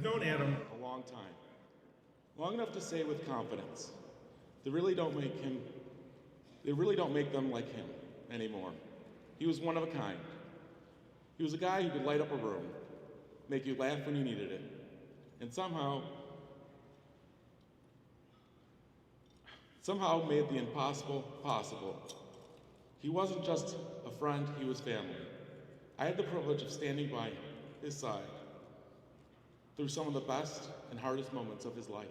I've known Adam a long time, long enough to say with confidence, they really don't make them like him anymore. He was one of a kind. He was a guy who could light up a room, make you laugh when you needed it, and somehow made the impossible possible. He wasn't just a friend, he was family. I had the privilege of standing by his side through some of the best and hardest moments of his life.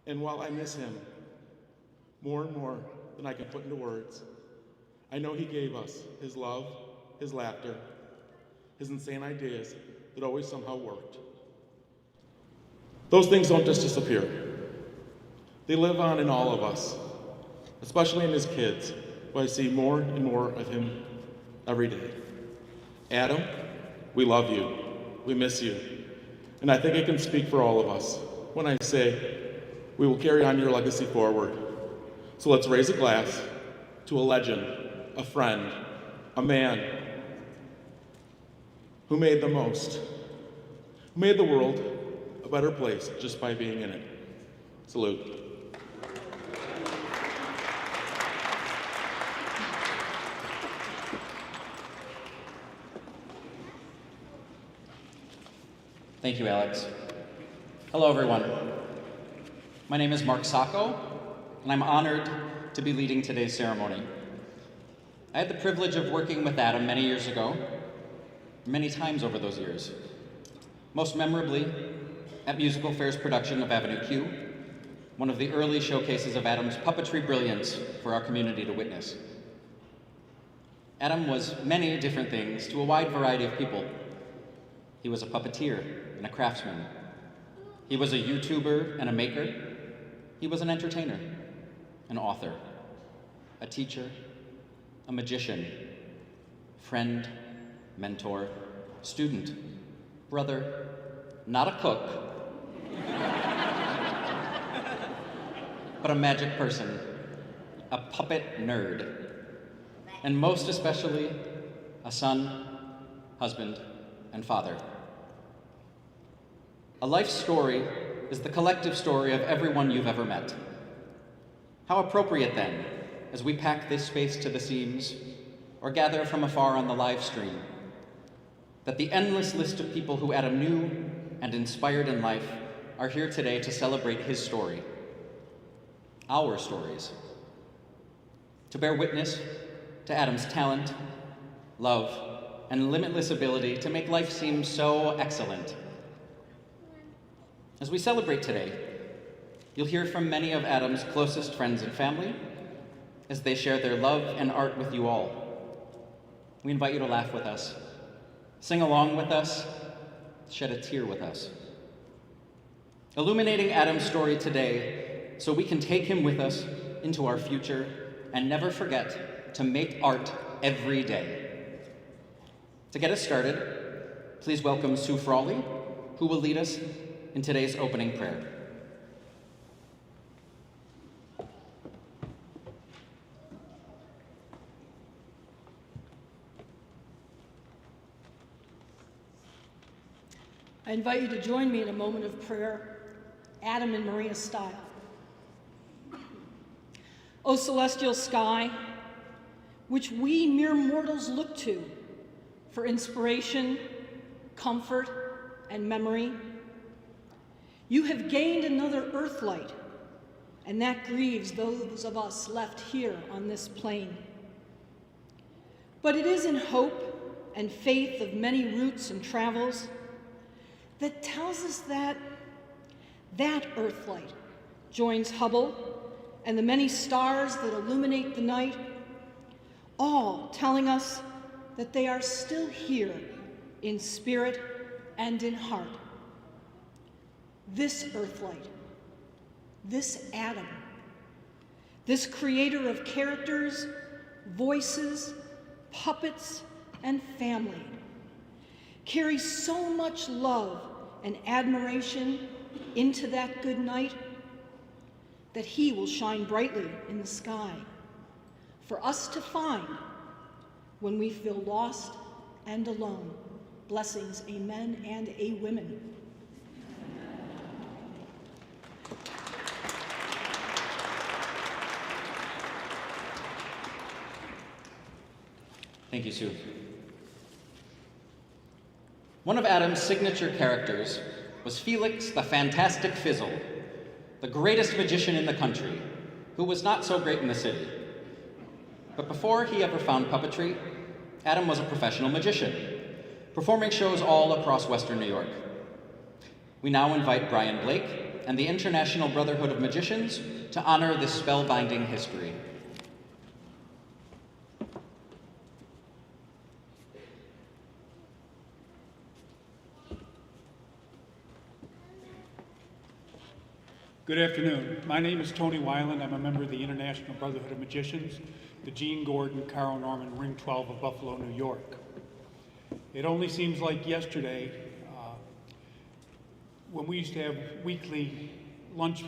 And while I miss him more and more than I can put into words, I know he gave us his love, his laughter, his insane ideas that always somehow worked. Those things don't just disappear. They live on in all of us, especially in his kids, who I see more and more of him every day. Adam, we love you. We miss you. And I think I can speak for all of us when I say we will carry on your legacy forward. So let's raise a glass to a legend, a friend, a man who made the most, who made the world a better place just by being in it. Salute. Thank you, Alex. Hello, everyone. My name is Mark Sacco, and I'm honored to be leading today's ceremony. I had the privilege of working with Adam many years ago, many times over those years. Most memorably, at Musical Fair's production of Avenue Q, one of the early showcases of Adam's puppetry brilliance for our community to witness. Adam was many different things to a wide variety of people. He was a puppeteer and a craftsman. He was a YouTuber and a maker. He was an entertainer, an author, a teacher, a magician, friend, mentor, student, brother, not a cook, but a magic person, a puppet nerd, and most especially, a son, husband, and father. A life story is the collective story of everyone you've ever met. How appropriate then, as we pack this space to the seams, or gather from afar on the live stream, that the endless list of people who Adam knew and inspired in life are here today to celebrate his story, our stories, to bear witness to Adam's talent, love, and limitless ability to make life seem so excellent. As we celebrate today, you'll hear from many of Adam's closest friends and family as they share their love and art with you all. We invite you to laugh with us, sing along with us, shed a tear with us. Illuminating Adam's story today so we can take him with us into our future and never forget to make art every day. To get us started, please welcome Sue Frawley, who will lead us in today's opening prayer. I invite you to join me in a moment of prayer, Adam and Maria style. O celestial sky, which we mere mortals look to for inspiration, comfort, and memory, you have gained another earthlight, and that grieves those of us left here on this plane. But it is in hope and faith of many routes and travels that tells us that earthlight joins Hubble and the many stars that illuminate the night, all telling us that they are still here in spirit and in heart. This earthlight, this Adam, this creator of characters, voices, puppets, and family, carries so much love and admiration into that good night that he will shine brightly in the sky for us to find when we feel lost and alone. Blessings, amen and a women. Thank you, Sue. One of Adam's signature characters was Felix the Fantastic Fizzle, the greatest magician in the country, who was not so great in the city. But before he ever found puppetry, Adam was a professional magician, performing shows all across Western New York. We now invite Brian Blake and the International Brotherhood of Magicians to honor this spellbinding history. Good afternoon. My name is Tony Weiland. I'm a member of the International Brotherhood of Magicians, the Gene Gordon, Carl Norman, Ring 12 of Buffalo, New York. It only seems like yesterday when we used to have weekly lunch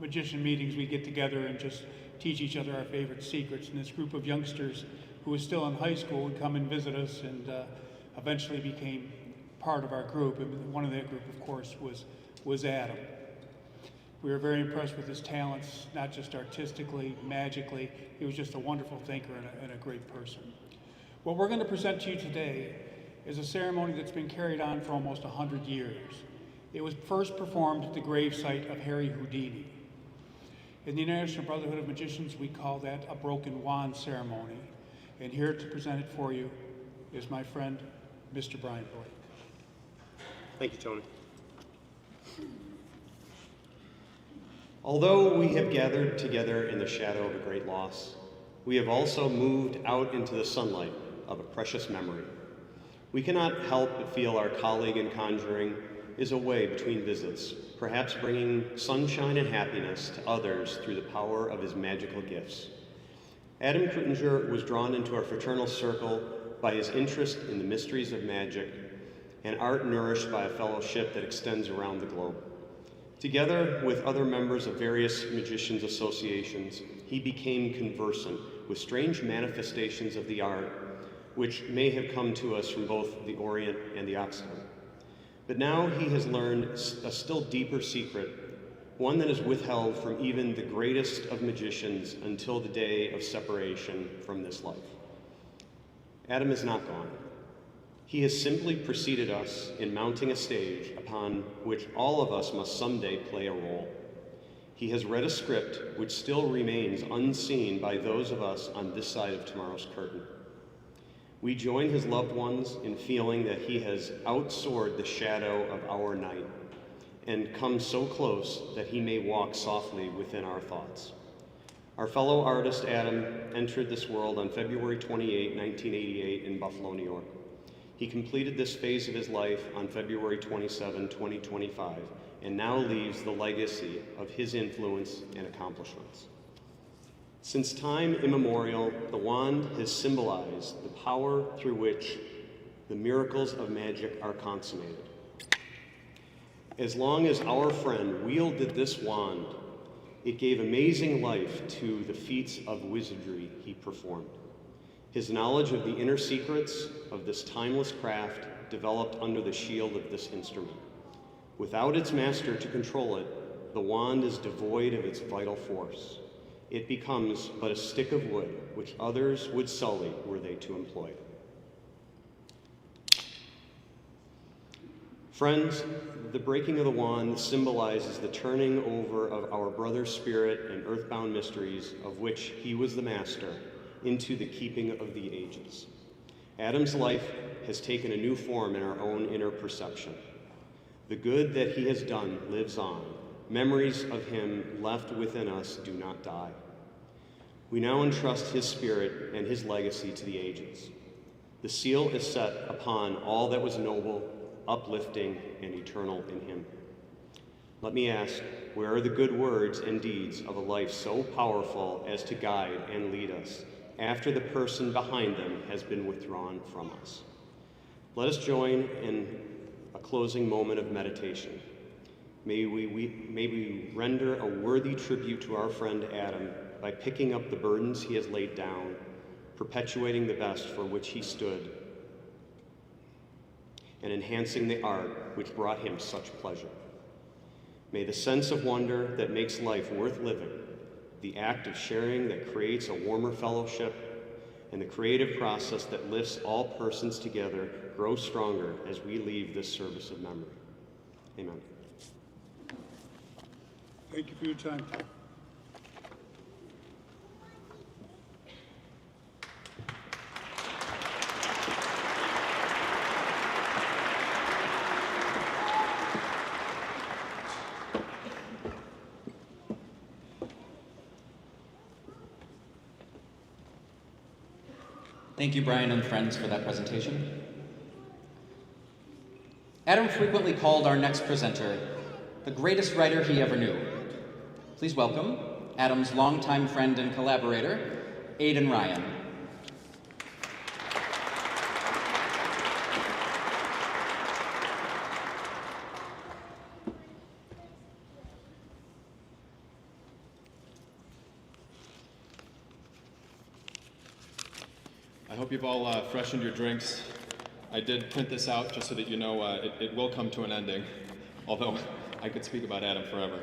magician meetings, we'd get together and just teach each other our favorite secrets. And this group of youngsters who was still in high school would come and visit us and eventually became part of our group. And one of that group, of course, was Adam. We were very impressed with his talents, not just artistically, magically. He was just a wonderful thinker and a great person. What we're going to present to you today is a ceremony that's been carried on for almost 100 years. It was first performed at the gravesite of Harry Houdini. In the International Brotherhood of Magicians, we call that a broken wand ceremony. And here to present it for you is my friend, Mr. Brian Blake. Thank you, Tony. Although we have gathered together in the shadow of a great loss, we have also moved out into the sunlight of a precious memory. We cannot help but feel our colleague in conjuring is away between visits, perhaps bringing sunshine and happiness to others through the power of his magical gifts. Adam Kreutinger was drawn into our fraternal circle by his interest in the mysteries of magic and art nourished by a fellowship that extends around the globe. Together with other members of various magicians' associations, he became conversant with strange manifestations of the art which may have come to us from both the Orient and the Occident. But now he has learned a still deeper secret, one that is withheld from even the greatest of magicians until the day of separation from this life. Adam is not gone. He has simply preceded us in mounting a stage upon which all of us must someday play a role. He has read a script which still remains unseen by those of us on this side of tomorrow's curtain. We join his loved ones in feeling that he has outsoared the shadow of our night and come so close that he may walk softly within our thoughts. Our fellow artist Adam entered this world on February 28, 1988 in Buffalo, New York. He completed this phase of his life on February 27, 2025, and now leaves the legacy of his influence and accomplishments. Since time immemorial, the wand has symbolized the power through which the miracles of magic are consummated. As long as our friend wielded this wand, it gave amazing life to the feats of wizardry he performed. His knowledge of the inner secrets of this timeless craft developed under the shield of this instrument. Without its master to control it, the wand is devoid of its vital force. It becomes but a stick of wood which others would sully were they to employ it. Friends, the breaking of the wand symbolizes the turning over of our brother's spirit and earthbound mysteries, of which he was the master, into the keeping of the ages. Adam's life has taken a new form in our own inner perception. The good that he has done lives on. Memories of him left within us do not die. We now entrust his spirit and his legacy to the ages. The seal is set upon all that was noble, uplifting, and eternal in him. Let me ask, where are the good words and deeds of a life so powerful as to guide and lead us after the person behind them has been withdrawn from us? Let us join in a closing moment of meditation. May we render a worthy tribute to our friend Adam by picking up the burdens he has laid down, perpetuating the best for which he stood, and enhancing the art which brought him such pleasure. May the sense of wonder that makes life worth living, the act of sharing that creates a warmer fellowship, and the creative process that lifts all persons together grow stronger as we leave this service of memory. Amen. Thank you for your time. Thank you, Brian and friends, for that presentation. Adam frequently called our next presenter the greatest writer he ever knew. Please welcome Adam's longtime friend and collaborator, Aidan Ryan. I hope you've all freshened your drinks. I did print this out just so that you know it will come to an ending, although I could speak about Adam forever.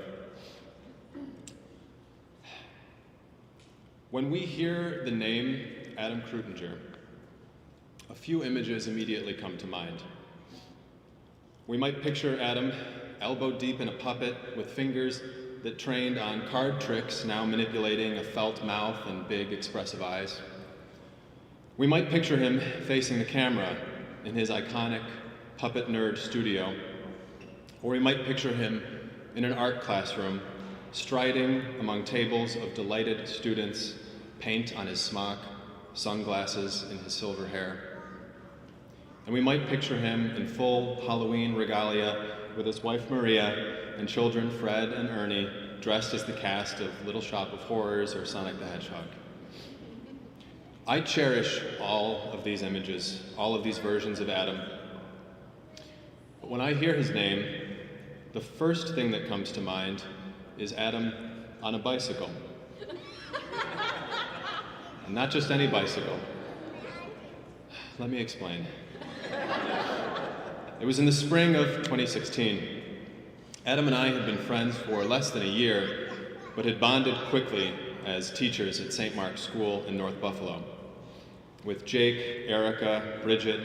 When we hear the name Adam Kreutinger, a few images immediately come to mind. We might picture Adam elbow deep in a puppet with fingers that trained on card tricks, now manipulating a felt mouth and big expressive eyes. We might picture him facing the camera in his iconic puppet nerd studio, or we might picture him in an art classroom, striding among tables of delighted students, paint on his smock, sunglasses in his silver hair. And we might picture him in full Halloween regalia with his wife Maria and children Fred and Ernie, dressed as the cast of Little Shop of Horrors or Sonic the Hedgehog. I cherish all of these images, all of these versions of Adam. But when I hear his name, the first thing that comes to mind is Adam on a bicycle. And not just any bicycle. Let me explain. It was in the spring of 2016. Adam and I had been friends for less than a year, but had bonded quickly as teachers at St. Mark's School in North Buffalo. With Jake, Erica, Bridget,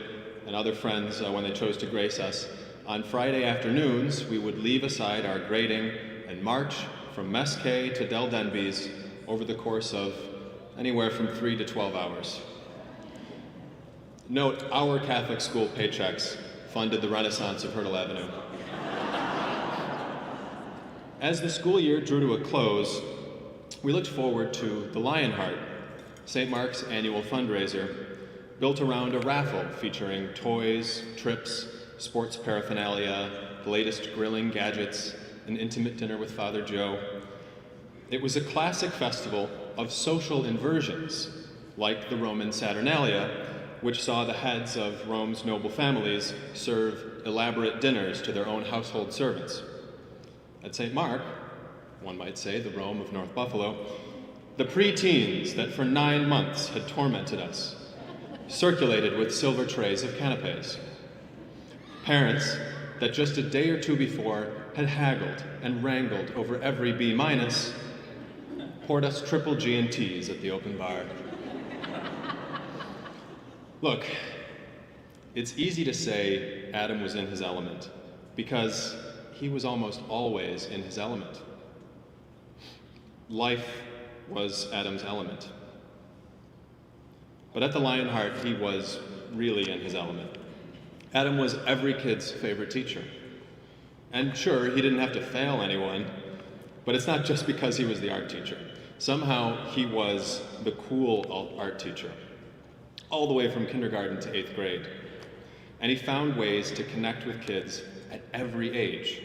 and other friends when they chose to grace us, on Friday afternoons, we would leave aside our grading and march from Mess K to Del Denby's over the course of anywhere from 3 to 12 hours. Note, our Catholic school paychecks funded the renaissance of Hurdle Avenue. As the school year drew to a close, we looked forward to the Lionheart, St. Mark's annual fundraiser, built around a raffle featuring toys, trips, sports paraphernalia, the latest grilling gadgets, an intimate dinner with Father Joe. It was a classic festival of social inversions, like the Roman Saturnalia, which saw the heads of Rome's noble families serve elaborate dinners to their own household servants. At St. Mark, one might say the Rome of North Buffalo, the pre-teens that for 9 months had tormented us circulated with silver trays of canapes. Parents that just a day or two before had haggled and wrangled over every B- poured us triple G&Ts at the open bar. Look, it's easy to say Adam was in his element because he was almost always in his element. Life was Adam's element. But at the Lionheart, he was really in his element. Adam was every kid's favorite teacher. And sure, he didn't have to fail anyone, but it's not just because he was the art teacher. Somehow, he was the cool art teacher, all the way from kindergarten to 8th grade. And he found ways to connect with kids at every age,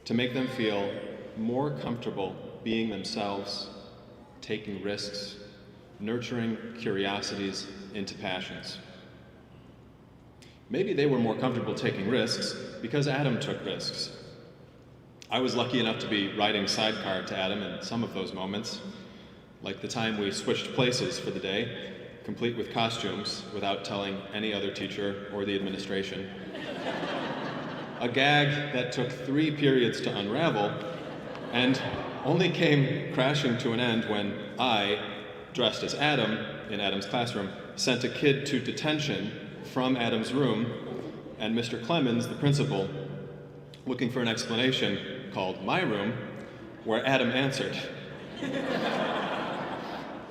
to make them feel more comfortable being themselves, taking risks, nurturing curiosities into passions. Maybe they were more comfortable taking risks because Adam took risks. I was lucky enough to be riding sidecar to Adam in some of those moments, like the time we switched places for the day, complete with costumes, without telling any other teacher or the administration. A gag that took 3 periods to unravel, and only came crashing to an end when I, dressed as Adam in Adam's classroom, sent a kid to detention from Adam's room, and Mr. Clemens, the principal, looking for an explanation, called my room, where Adam answered.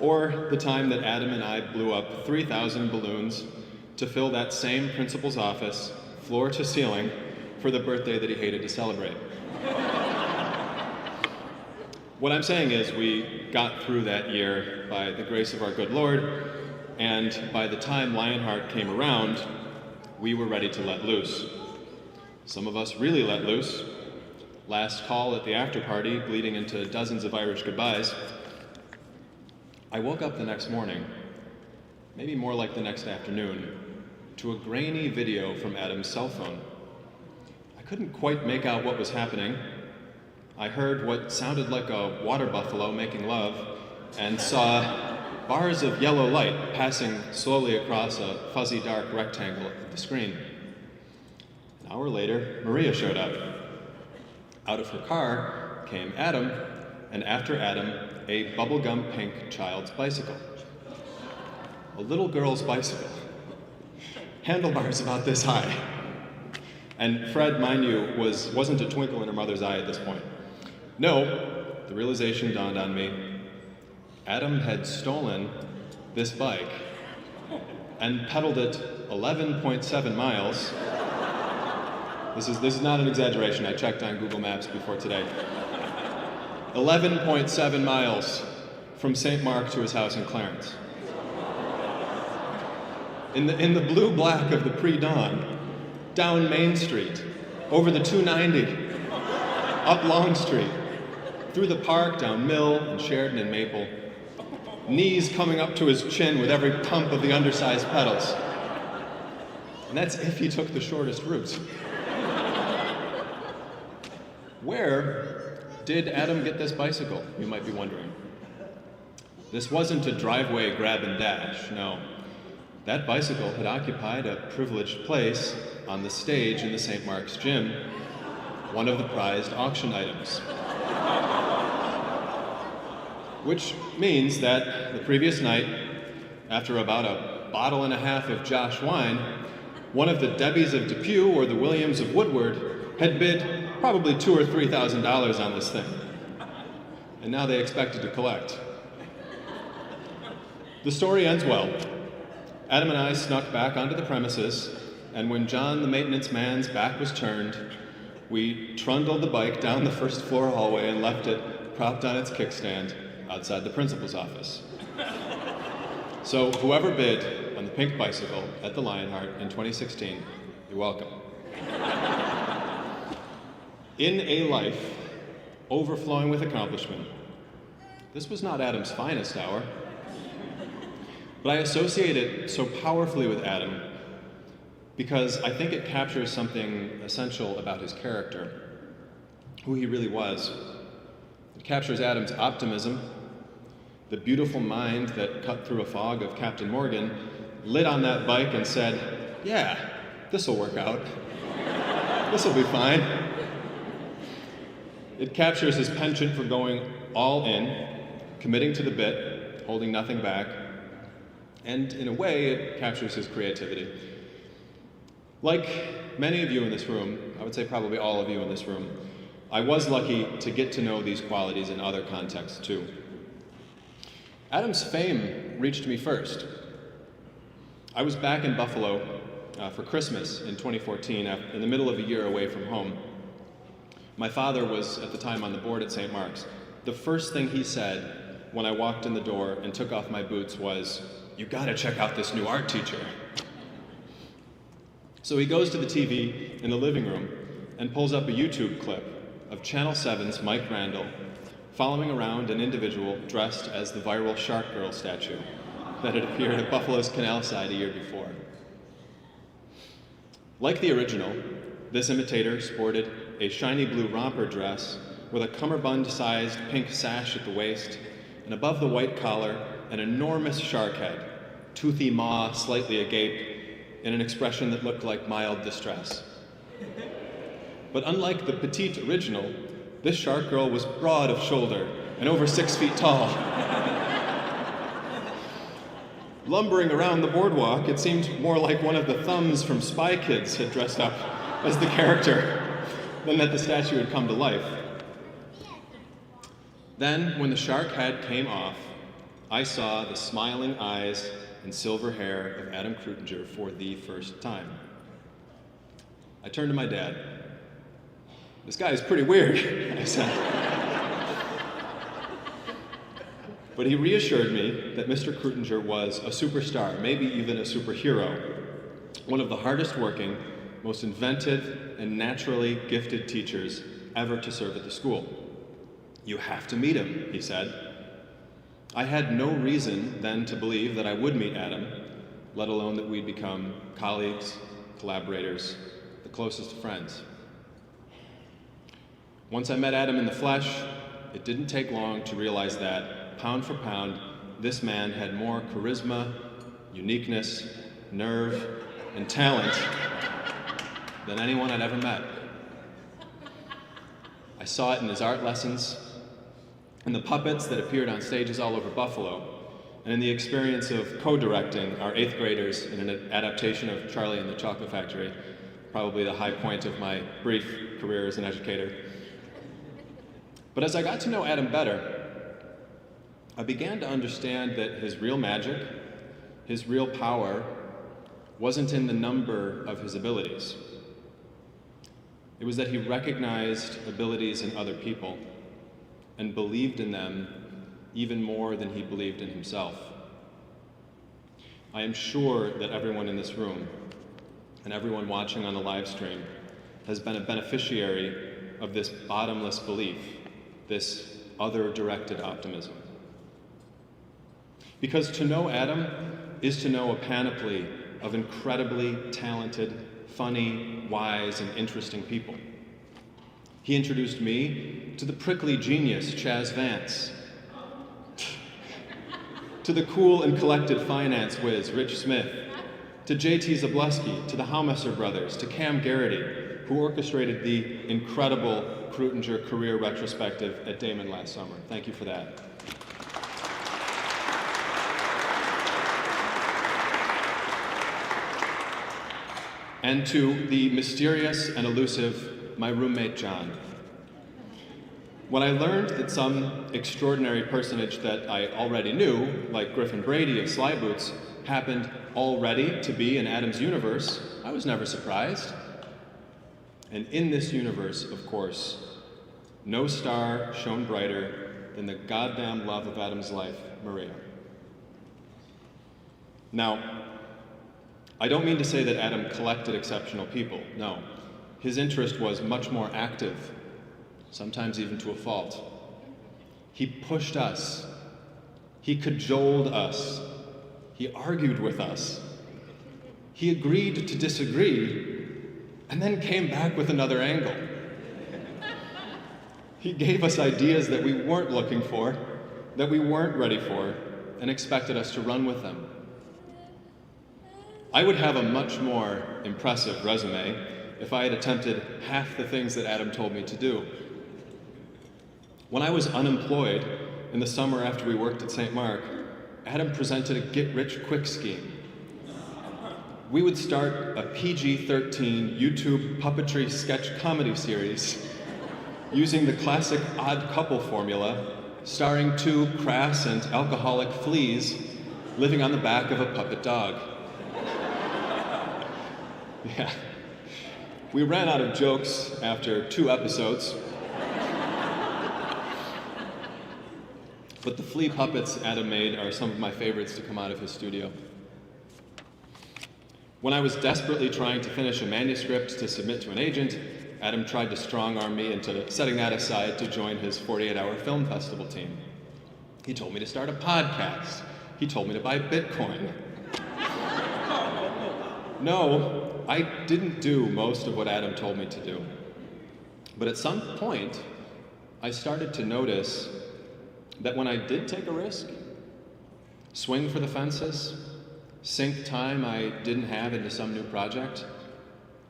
Or the time that Adam and I blew up 3,000 balloons to fill that same principal's office, floor to ceiling, for the birthday that he hated to celebrate. What I'm saying is we got through that year by the grace of our good Lord, and by the time Lionheart came around, we were ready to let loose. Some of us really let loose. Last call at the after party, bleeding into dozens of Irish goodbyes. I woke up the next morning, maybe more like the next afternoon, to a grainy video from Adam's cell phone. I couldn't quite make out what was happening. I heard what sounded like a water buffalo making love and saw bars of yellow light passing slowly across a fuzzy dark rectangle of the screen. An hour later, Maria showed up. Out of her car came Adam, and after Adam, a bubblegum pink child's bicycle. A little girl's bicycle. Handlebars about this high. And Fred, mind you, wasn't a twinkle in her mother's eye at this point. No, the realization dawned on me. Adam had stolen this bike and pedaled it 11.7 miles. This is not an exaggeration. I checked on Google Maps before today. 11.7 miles from St. Mark to his house in Clarence. In the blue black of the pre-dawn, down Main Street, over the 290, up Long Street, through the park, down Mill and Sheridan and Maple, knees coming up to his chin with every pump of the undersized pedals. And that's if he took the shortest route. Where did Adam get this bicycle, you might be wondering? This wasn't a driveway grab and dash, no. That bicycle had occupied a privileged place on the stage in the St. Mark's gym, one of the prized auction items. Which means that the previous night, after about a bottle and a half of Josh wine, one of the Debbies of Depew or the Williams of Woodward had bid probably $2,000 or $3,000 on this thing. And now they expected to collect. The story ends well. Adam and I snuck back onto the premises, and when John, the maintenance man's back was turned, we trundled the bike down the first floor hallway and left it propped on its kickstand outside the principal's office. So whoever bid on the pink bicycle at the Lionheart in 2016, you're welcome. In a life overflowing with accomplishment, this was not Adam's finest hour, but I associate it so powerfully with Adam because I think it captures something essential about his character, who he really was. It captures Adam's optimism, the beautiful mind that cut through a fog of Captain Morgan, lit on that bike and said, yeah, this'll work out. This'll be fine. It captures his penchant for going all in, committing to the bit, holding nothing back, and in a way, it captures his creativity. Like many of you in this room, I would say probably all of you in this room, I was lucky to get to know these qualities in other contexts too. Adam's fame reached me first. I was back in Buffalo for Christmas in 2014, in the middle of a year away from home. My father was at the time on the board at St. Mark's. The first thing he said when I walked in the door and took off my boots was, "You gotta check out this new art teacher." So he goes to the TV in the living room and pulls up a YouTube clip of Channel 7's Mike Randall following around an individual dressed as the viral Shark Girl statue that had appeared at Buffalo's canal side a year before. Like the original, this imitator sported a shiny blue romper dress with a cummerbund-sized pink sash at the waist, and above the white collar, an enormous shark head, toothy maw slightly agape, and an expression that looked like mild distress. But unlike the petite original, this shark girl was broad of shoulder and over 6 feet tall. Lumbering around the boardwalk, it seemed more like one of the thumbs from Spy Kids had dressed up as the character than that the statue had come to life. Then, when the shark head came off, I saw the smiling eyes and silver hair of Adam Kreutinger for the first time. I turned to my dad. "This guy is pretty weird," I said. But he reassured me that Mr. Kreutinger was a superstar, maybe even a superhero, one of the hardest working, most inventive, and naturally gifted teachers ever to serve at the school. "You have to meet him," he said. I had no reason then to believe that I would meet Adam, let alone that we'd become colleagues, collaborators, the closest of friends. Once I met Adam in the flesh, it didn't take long to realize that, pound for pound, this man had more charisma, uniqueness, nerve, and talent than anyone I'd ever met. I saw it in his art lessons, in the puppets that appeared on stages all over Buffalo, and in the experience of co-directing our 8th graders in an adaptation of Charlie and the Chocolate Factory, probably the high point of my brief career as an educator. But as I got to know Adam better, I began to understand that his real magic, his real power, wasn't in the number of his abilities. It was that he recognized abilities in other people and believed in them even more than he believed in himself. I am sure that everyone in this room and everyone watching on the live stream has been a beneficiary of this bottomless belief, this other-directed optimism. Because to know Adam is to know a panoply of incredibly talented, funny, wise, and interesting people. He introduced me to the prickly genius Chaz Vance, to the cool and collected finance whiz Rich Smith, to J.T. Zabluski, to the Haumesser brothers, to Cam Garrity, who orchestrated the incredible Kreutinger career retrospective at Damon last summer. Thank you for that. And to the mysterious and elusive, my roommate John. When I learned that some extraordinary personage that I already knew, like Griffin Brady of Sly Boots, happened already to be in Adam's universe, I was never surprised. And in this universe, of course, no star shone brighter than the goddamn love of Adam's life, Maria. Now, I don't mean to say that Adam collected exceptional people. No, his interest was much more active, sometimes even to a fault. He pushed us. He cajoled us. He argued with us. He agreed to disagree, and then came back with another angle. He gave us ideas that we weren't looking for, that we weren't ready for, and expected us to run with them. I would have a much more impressive resume if I had attempted half the things that Adam told me to do. When I was unemployed in the summer after we worked at St. Mark, Adam presented a get-rich-quick scheme. We would start a PG-13 YouTube puppetry sketch comedy series using the classic odd couple formula, starring 2 crass and alcoholic fleas living on the back of a puppet dog. Yeah. We ran out of jokes after 2 episodes. But the flea puppets Adam made are some of my favorites to come out of his studio. When I was desperately trying to finish a manuscript to submit to an agent, Adam tried to strong-arm me into setting that aside to join his 48-hour film festival team. He told me to start a podcast. He told me to buy Bitcoin. No, I didn't do most of what Adam told me to do. But at some point, I started to notice that when I did take a risk, swing for the fences, sink time I didn't have into some new project,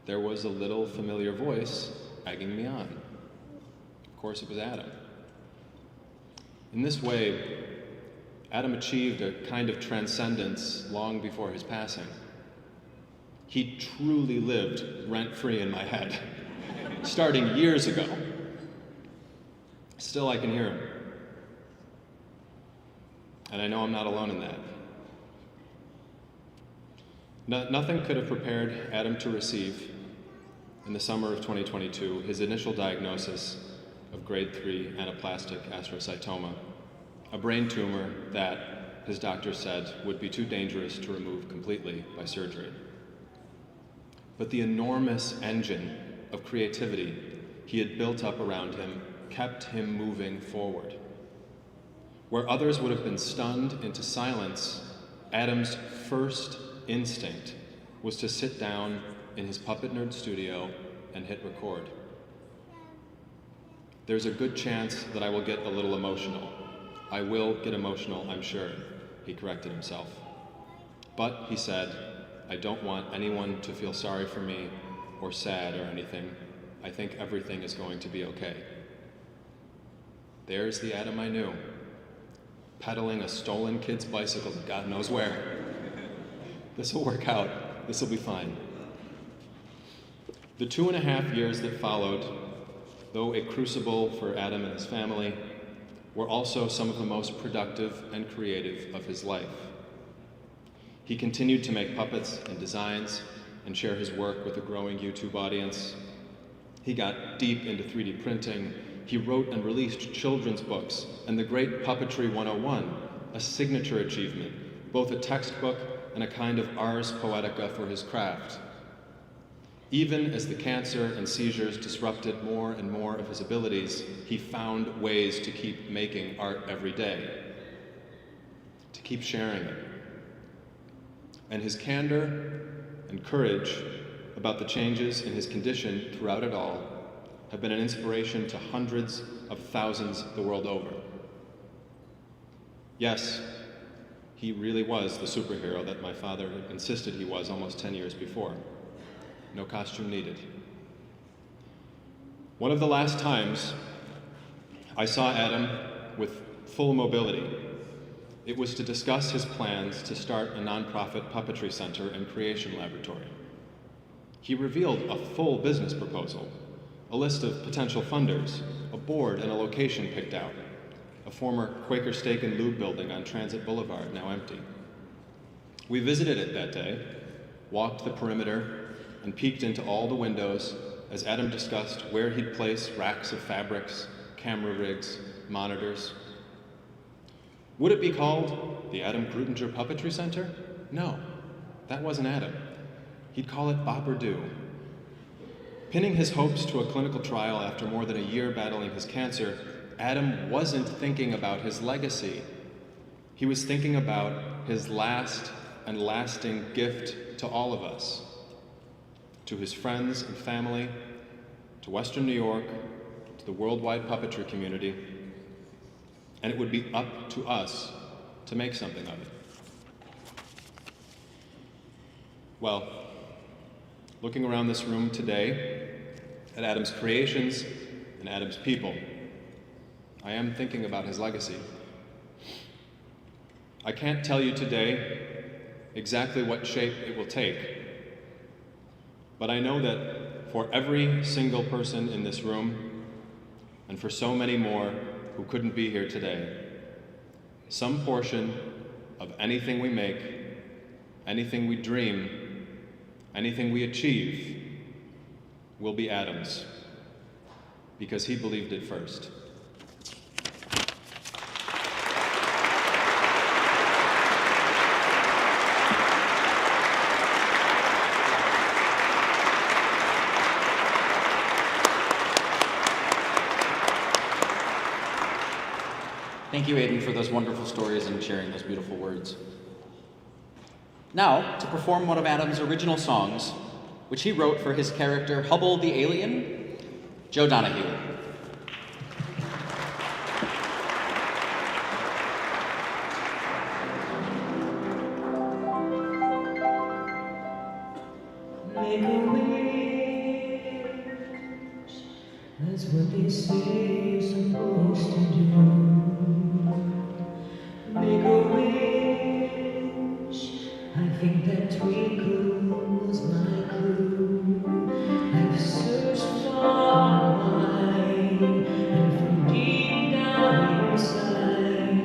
there was a little familiar voice egging me on. Of course, it was Adam. In this way, Adam achieved a kind of transcendence long before his passing. He truly lived rent-free in my head, starting years ago. Still, I can hear him. And I know I'm not alone in that. Nothing could have prepared Adam to receive, in the summer of 2022, his initial diagnosis of grade 3 anaplastic astrocytoma, a brain tumor that, his doctor said, would be too dangerous to remove completely by surgery. But the enormous engine of creativity he had built up around him kept him moving forward. Where others would have been stunned into silence, Adam's first instinct was to sit down in his Puppet Nerd studio and hit record. There's a good chance that I will get a little emotional. I will get emotional, I'm sure, he corrected himself. But, he said, I don't want anyone to feel sorry for me or sad or anything. I think everything is going to be okay. There's the Adam I knew, pedaling a stolen kid's bicycle to God knows where. This will work out. This will be fine. The 2.5 years that followed, though a crucible for Adam and his family, were also some of the most productive and creative of his life. He continued to make puppets and designs and share his work with a growing YouTube audience. He got deep into 3D printing. He wrote and released children's books and The Great Puppetry 101, a signature achievement, both a textbook and a kind of ars poetica for his craft. Even as the cancer and seizures disrupted more and more of his abilities, he found ways to keep making art every day, to keep sharing it. And his candor and courage about the changes in his condition throughout it all have been an inspiration to hundreds of thousands the world over. Yes, he really was the superhero that my father insisted he was almost 10 years before. No costume needed. One of the last times I saw Adam with full mobility, it was to discuss his plans to start a nonprofit puppetry center and creation laboratory. He revealed a full business proposal, a list of potential funders, a board and a location picked out, a former Quaker Steak and Lube building on Transit Boulevard, now empty. We visited it that day, walked the perimeter, and peeked into all the windows as Adam discussed where he'd place racks of fabrics, camera rigs, monitors. Would it be called the Adam Kreutinger Puppetry Center? No, that wasn't Adam. He'd call it Bop or Do. Pinning his hopes to a clinical trial after more than a year battling his cancer, Adam wasn't thinking about his legacy. He was thinking about his last and lasting gift to all of us, to his friends and family, to Western New York, to the worldwide puppetry community, and it would be up to us to make something of it. Well, looking around this room today at Adam's creations and Adam's people, I am thinking about his legacy. I can't tell you today exactly what shape it will take, but I know that for every single person in this room, and for so many more who couldn't be here today, some portion of anything we make, anything we dream, anything we achieve will be Adam's, because he believed it first. Thank you, Aiden, for those wonderful stories and sharing those beautiful words. Now, to perform one of Adam's original songs, which he wrote for his character Hubble the Alien, Joe Donahue. make a wish. That's what they say you're supposed to do. Make a wish. I think that twinkle was my clue. I've searched far and wide, and from deep down inside,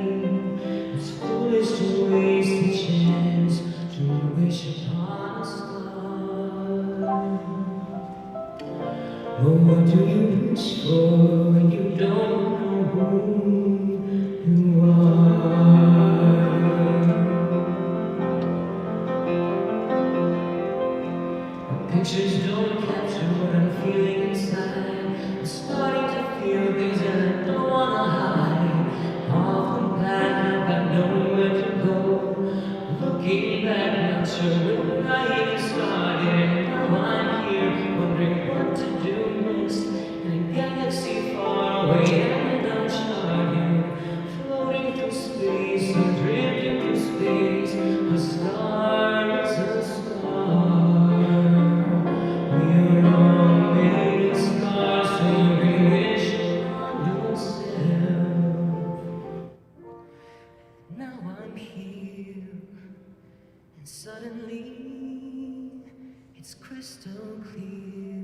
it's foolish to waste a chance to wish upon a star. But what do you wish for when you don't know who you are? Pictures don't capture what I'm feeling inside. I'm starting to feel things that I don't wanna hide. Off the path, I've got nowhere to go. Looking back, not sure when I even started. Now I'm here, wondering what to do next. In a galaxy far away and uncharted, floating through space or drifting through space. A star is a star. We're all made of scars, so you can wish on yourself. Now I'm here, and suddenly it's crystal clear.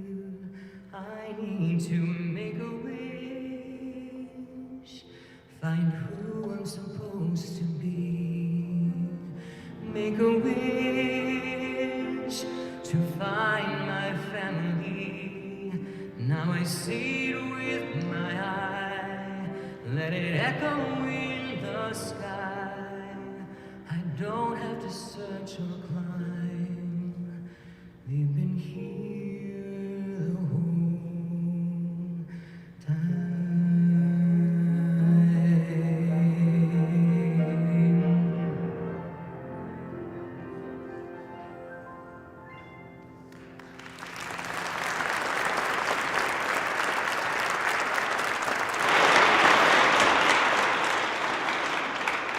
I need to make a wish, find who I'm supposed to be. Make a wish to find my family. Now I see it with my eye. Let it echo in the sky. I don't have to search or climb. They've been here the whole time.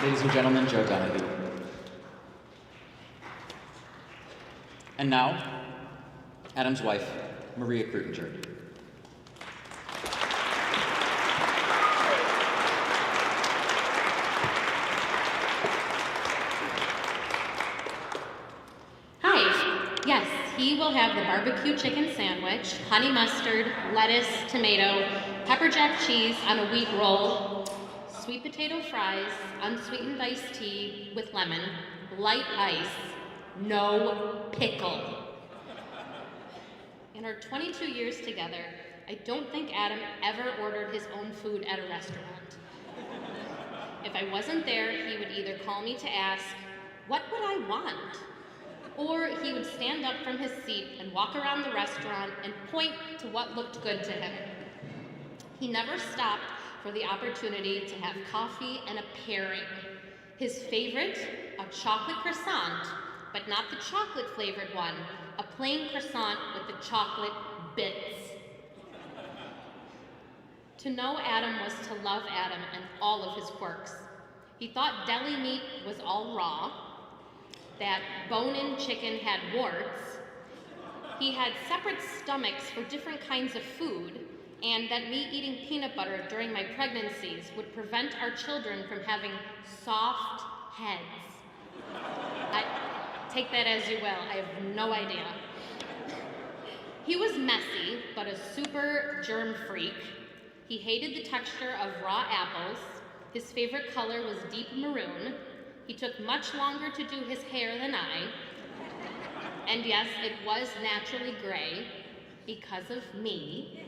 Ladies and gentlemen, Joe Donahue. And now, Adam's wife, Maria Kreutinger. Hi. Yes, he will have the barbecue chicken sandwich, honey mustard, lettuce, tomato, pepper jack cheese on a wheat roll, sweet potato fries, unsweetened iced tea with lemon, light ice, no pickle. In our 22 years together, I don't think Adam ever ordered his own food at a restaurant. If I wasn't there, he would either call me to ask, "What would I want?" Or he would stand up from his seat and walk around the restaurant and point to what looked good to him. He never stopped for the opportunity to have coffee and a pairing. His favorite, a chocolate croissant, but not the chocolate flavored one, a plain croissant with the chocolate bits. To know Adam was to love Adam and all of his quirks. He thought deli meat was all raw, that bone-in chicken had warts, he had separate stomachs for different kinds of food, and that me eating peanut butter during my pregnancies would prevent our children from having soft heads. Take that as you will, I have no idea. He was messy, but a super germ freak. He hated the texture of raw apples. His favorite color was deep maroon. He took much longer to do his hair than I. And yes, it was naturally gray because of me.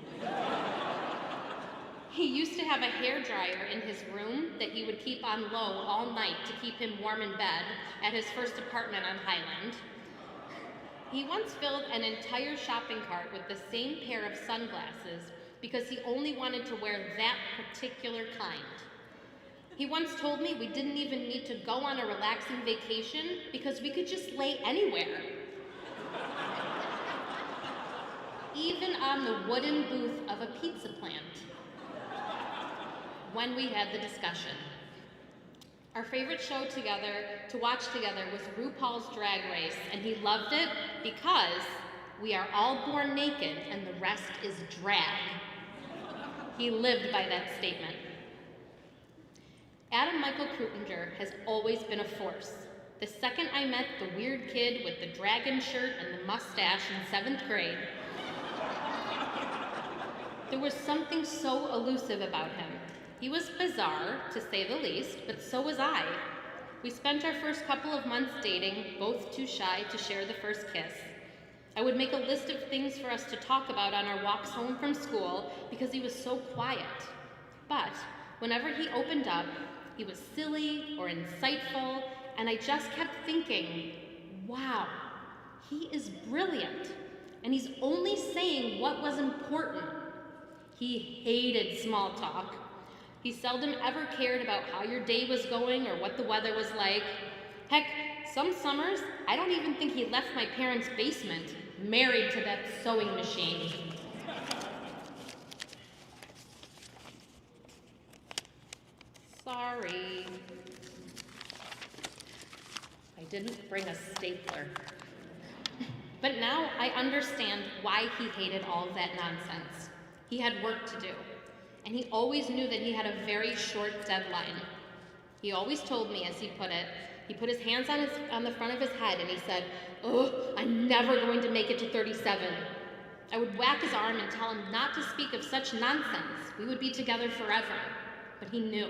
He used to have a hairdryer in his room that he would keep on low all night to keep him warm in bed at his first apartment on Highland. He once filled an entire shopping cart with the same pair of sunglasses because he only wanted to wear that particular kind. He once told me we didn't even need to go on a relaxing vacation because we could just lay anywhere. Even on the wooden booth of a pizza plant. When we had the discussion. Our favorite show to watch together was RuPaul's Drag Race, and he loved it because we are all born naked and the rest is drag. He lived by that statement. Adam Michael Kreutinger has always been a force. The second I met the weird kid with the dragon shirt and the mustache in 7th grade, there was something so elusive about him. He was bizarre, to say the least, but so was I. We spent our first couple of months dating, both too shy to share the first kiss. I would make a list of things for us to talk about on our walks home from school because he was so quiet. But whenever he opened up, he was silly or insightful, and I just kept thinking, wow, he is brilliant, and he's only saying what was important. He hated small talk. He seldom ever cared about how your day was going or what the weather was like. Heck, some summers, I don't even think he left my parents' basement, married to that sewing machine. Sorry. I didn't bring a stapler. But now I understand why he hated all of that nonsense. He had work to do, and he always knew that he had a very short deadline. He always told me, as he put it, he put his hands on the front of his head and he said, "Oh, I'm never going to make it to 37. I would whack his arm and tell him not to speak of such nonsense. We would be together forever. But he knew.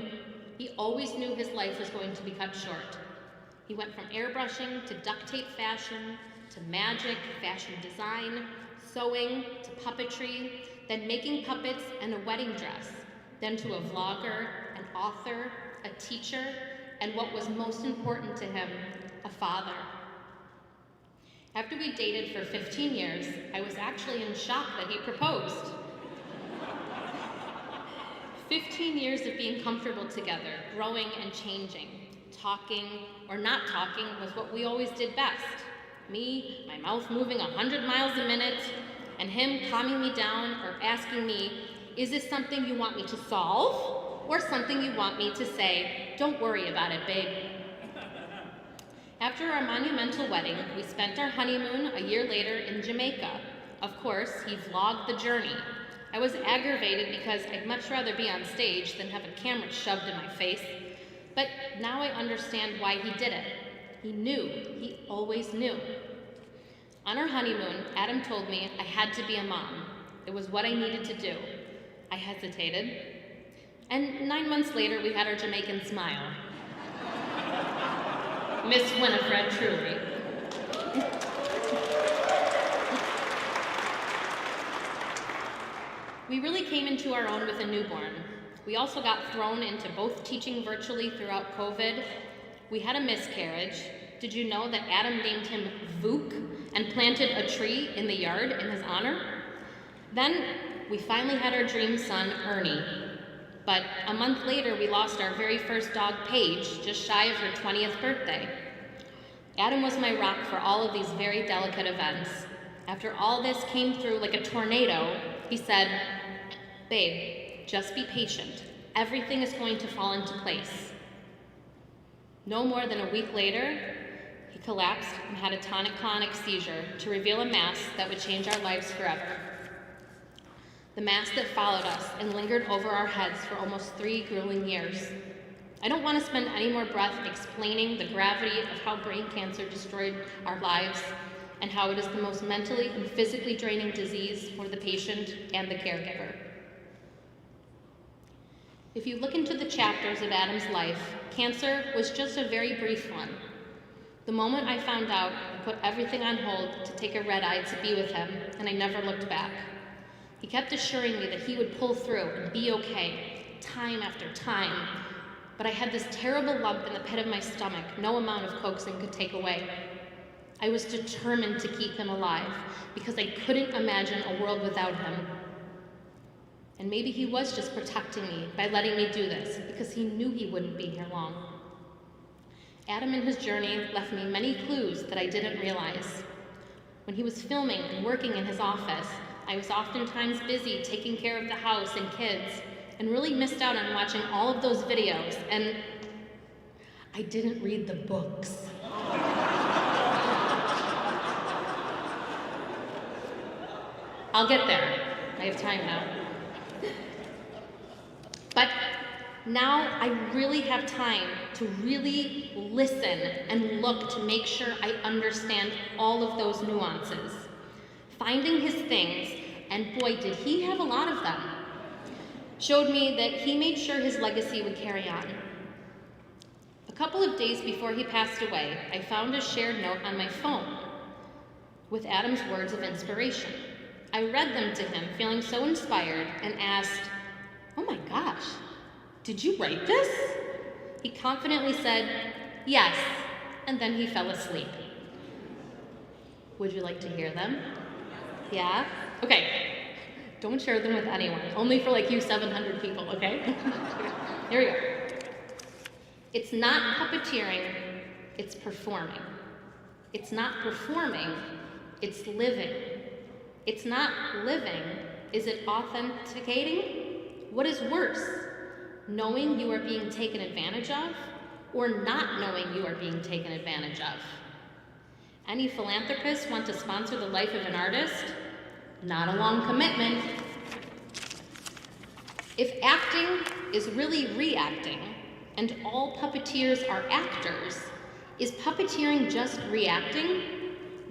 He always knew his life was going to be cut short. He went from airbrushing to duct tape fashion, to magic, fashion design, sewing, to puppetry, then making puppets and a wedding dress, then to a vlogger, an author, a teacher, and what was most important to him, a father. After we dated for 15 years, I was actually in shock that he proposed. 15 years of being comfortable together, growing and changing. Talking or not talking was what we always did best. Me, my mouth moving 100 miles a minute, and him calming me down or asking me, "Is this something you want me to solve or something you want me to say, 'Don't worry about it, babe'?" After our monumental wedding, we spent our honeymoon a year later in Jamaica. Of course, he vlogged the journey. I was aggravated because I'd much rather be on stage than have a camera shoved in my face. But now I understand why he did it. He knew. He always knew. On our honeymoon, Adam told me I had to be a mom. It was what I needed to do. I hesitated. And 9 months later, we had our Jamaican smile. Miss Winifred, truly. We really came into our own with a newborn. We also got thrown into both teaching virtually throughout COVID. We had a miscarriage. Did you know that Adam named him Vuk and planted a tree in the yard in his honor? Then we finally had our dream son, Ernie. But a month later, we lost our very first dog, Paige, just shy of her 20th birthday. Adam was my rock for all of these very delicate events. After all this came through like a tornado, he said, "Babe, just be patient. Everything is going to fall into place." No more than a week later, he collapsed and had a tonic-clonic seizure to reveal a mass that would change our lives forever. The mass that followed us and lingered over our heads for almost 3 grueling years. I don't want to spend any more breath explaining the gravity of how brain cancer destroyed our lives and how it is the most mentally and physically draining disease for the patient and the caregiver. If you look into the chapters of Adam's life, cancer was just a very brief one. The moment I found out, I put everything on hold to take a red-eye to be with him, and I never looked back. He kept assuring me that he would pull through and be okay, time after time, but I had this terrible lump in the pit of my stomach no amount of coaxing could take away. I was determined to keep him alive because I couldn't imagine a world without him. And maybe he was just protecting me by letting me do this because he knew he wouldn't be here long. Adam in his journey left me many clues that I didn't realize. When he was filming and working in his office, I was oftentimes busy taking care of the house and kids and really missed out on watching all of those videos, and I didn't read the books. I'll get there. I have time now. But now I really have time to really listen and look to make sure I understand all of those nuances. Finding his things, and boy, did he have a lot of them, showed me that he made sure his legacy would carry on. A couple of days before he passed away, I found a shared note on my phone with Adam's words of inspiration. I read them to him, feeling so inspired, and asked, "Oh my gosh, did you write this?" He confidently said, "Yes," and then he fell asleep. Would you like to hear them? Yeah? Okay. Don't share them with anyone. Only for like you 700 people, okay? Here we go. It's not puppeteering, it's performing. It's not performing, it's living. It's not living, is it authenticating? What is worse, knowing you are being taken advantage of, or not knowing you are being taken advantage of? Any philanthropists want to sponsor the life of an artist? Not a long commitment. If acting is really reacting, and all puppeteers are actors, is puppeteering just reacting?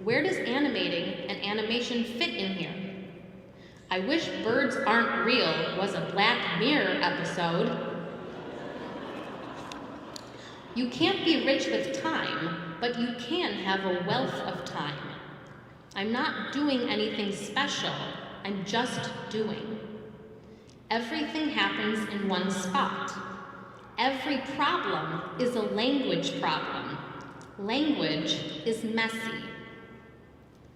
Where does animating and animation fit in here? I wish Birds Aren't Real was a Black Mirror episode. You can't be rich with time, but you can have a wealth of time. I'm not doing anything special, I'm just doing. Everything happens in one spot. Every problem is a language problem. Language is messy.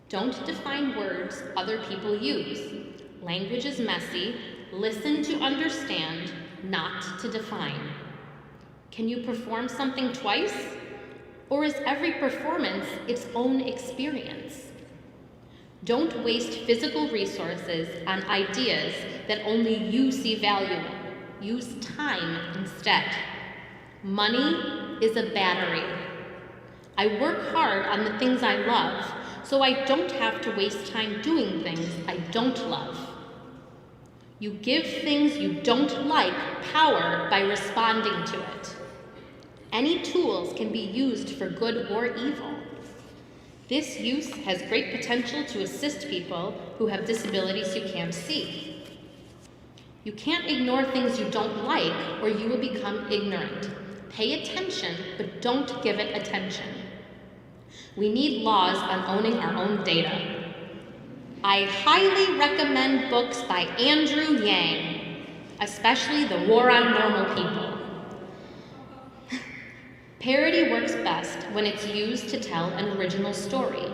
Don't define words other people use. Language is messy. Listen to understand, not to define. Can you perform something twice? Or is every performance its own experience? Don't waste physical resources on ideas that only you see value in. Use time instead. Money is a battery. I work hard on the things I love, so I don't have to waste time doing things I don't love. You give things you don't like power by responding to it. Any tools can be used for good or evil. This use has great potential to assist people who have disabilities you can't see. You can't ignore things you don't like, or you will become ignorant. Pay attention, but don't give it attention. We need laws on owning our own data. I highly recommend books by Andrew Yang, especially The War on Normal People. Parody works best when it's used to tell an original story.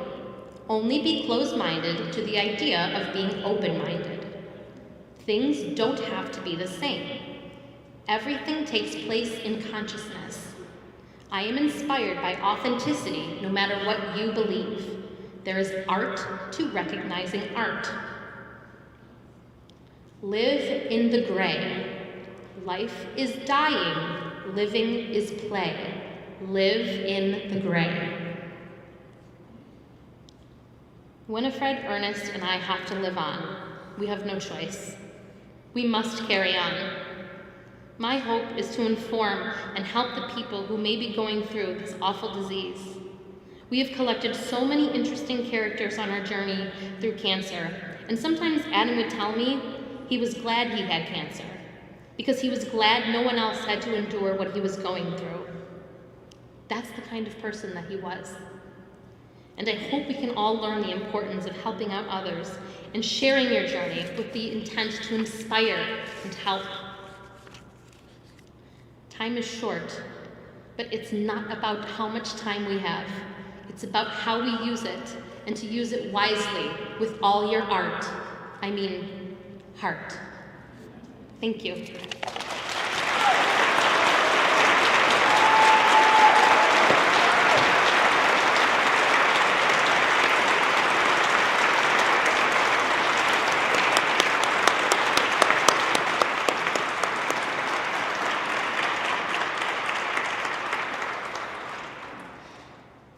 Only be closed-minded to the idea of being open-minded. Things don't have to be the same. Everything takes place in consciousness. I am inspired by authenticity no matter what you believe. There is art to recognizing art. Live in the gray. Life is dying. Living is play. Live in the gray. Winifred, Ernest, and I have to live on. We have no choice. We must carry on. My hope is to inform and help the people who may be going through this awful disease. We have collected so many interesting characters on our journey through cancer, and sometimes Adam would tell me he was glad he had cancer, because he was glad no one else had to endure what he was going through. That's the kind of person that he was. And I hope we can all learn the importance of helping out others and sharing your journey with the intent to inspire and help. Time is short, but it's not about how much time we have. It's about how we use it, and to use it wisely with all your art. I mean, heart. Thank you.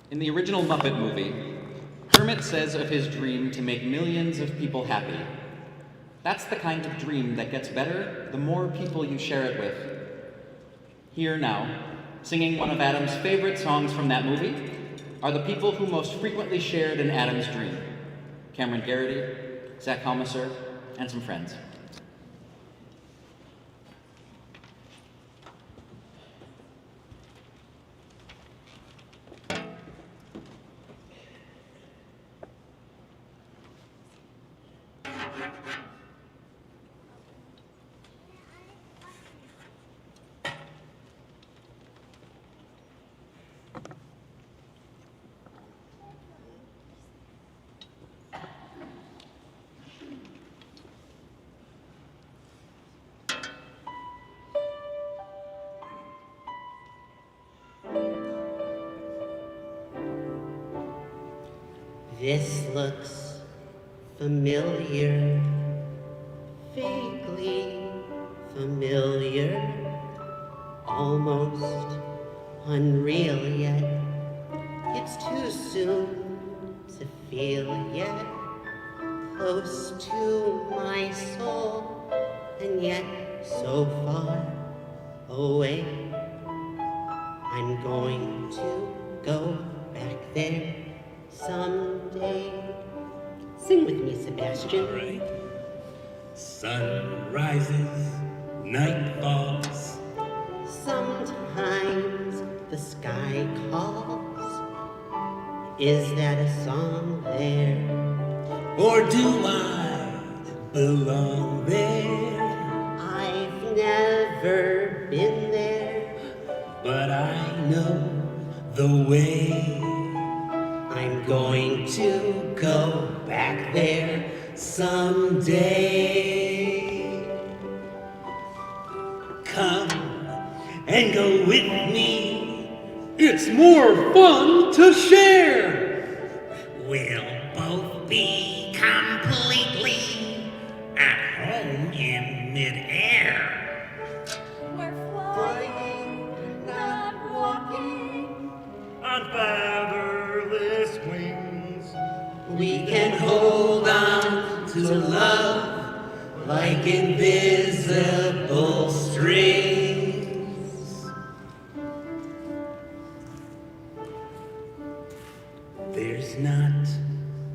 In the original Muppet movie, Kermit says of his dream to make millions of people happy. That's the kind of dream that gets better the more people you share it with. Here now, singing one of Adam's favorite songs from that movie, are the people who most frequently shared in Adam's dream. Cameron Garrity, Zach Helmeser, and some friends. This looks familiar, vaguely familiar, almost unreal yet. It's too soon to feel yet, close to my soul, and yet so far away. I'm going to go back there someday. Sing with me, Sebastian. Right. Sun rises, night falls. Sometimes the sky calls. Is that a song there? Or do I belong there? I've never been there, But I know the way. I'm going to go back there someday. Come and go with me. It's more fun to share. We'll both be completely at home in midair. We're flying, not walking. On featherless wings, We can hold on to love like invisible strings. there's not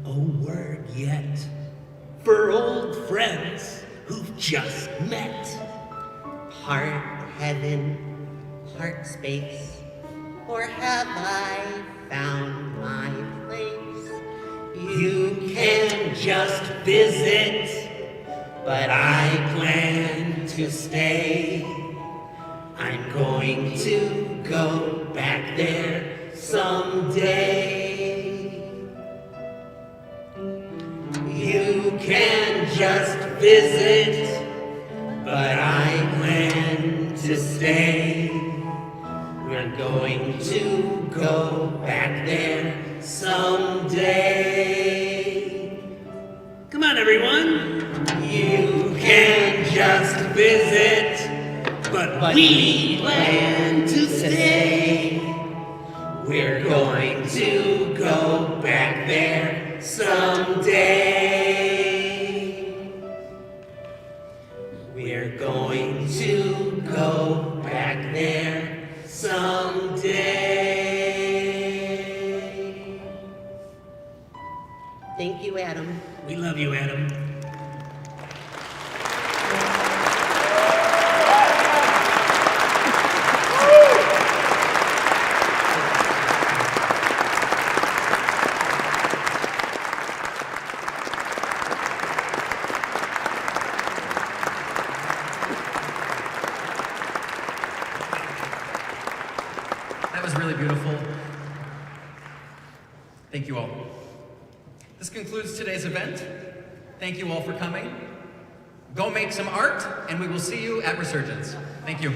a word yet for old friends who've just met. Heart heaven, heart space, or have I found my place? You can just visit, but I plan to stay. I'm going to go back there someday. You can just visit, but I plan to stay. We're going to go back there someday. Come on, everyone. You can just visit, but we plan to stay. We're going to go back there someday. We're going to go back there someday. Thank you, Adam. We love you, Adam. That was really beautiful. Thank you all. This concludes today's event. Thank you all for coming. Go make some art, and we will see you at Resurgence. Thank you.